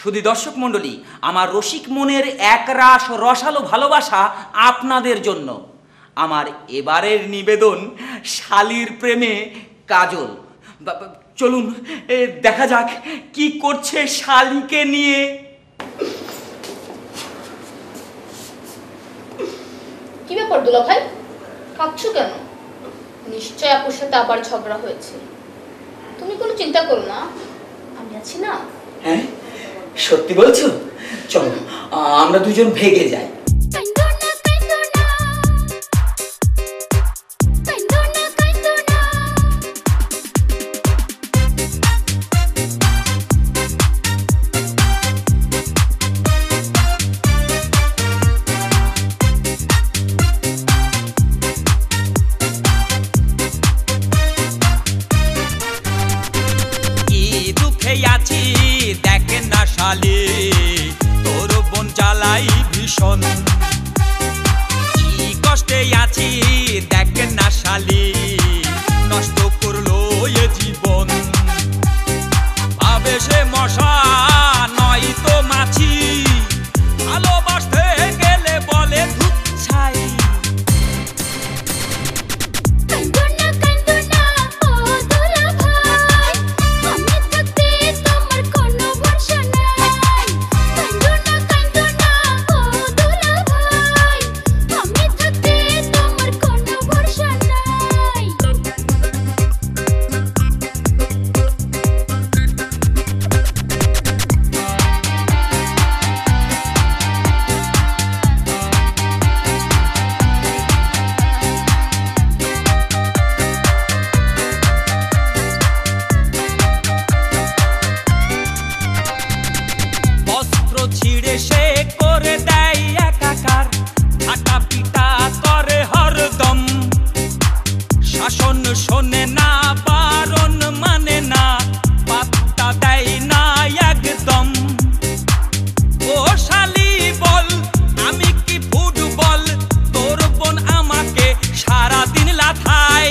শুধু দর্শক মণ্ডলী, আমার রসিক মনের একরাশ রসালো ভালোবাসা আপনাদের জন্য। আমার এবারের নিবেদন শালির প্রেমে কাজল। চলুন দেখা যাক কি করছে শালিকে নিয়ে। কি ব্যাপার দুলা ভাই, কাঁদছো কেন? নিশ্চয় আপুর সাথে আবার ঝগড়া হয়েছে। তুমি কোনো চিন্তা করো না, আমি আছি না। হ্যাঁ সত্যি বলছো? চলো আমরা দুজন ভেগে যাই। দেখে না শালি তোর বোন জ্বালাই ভীষণ, কি কষ্টে আছি দেখে না শালি নষ্ট করলো এ জীবন। ভাবে সে মশা নয় তো মাছি, ভালোবাসতে গেলে বলে ধূপ ছাই। ছিড়ে সে করে দেয় একাকার, হাঁটা পিটা করে হরদম। শাসন শোনে না, বারণ মানে না, পাত্তা দেয় না একদম। ও শালি বল আমি কি ফুটবল, তোর বোন আমাকে সারাদিন লাথাই।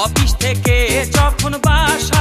অফিস থেকে যখন বাসা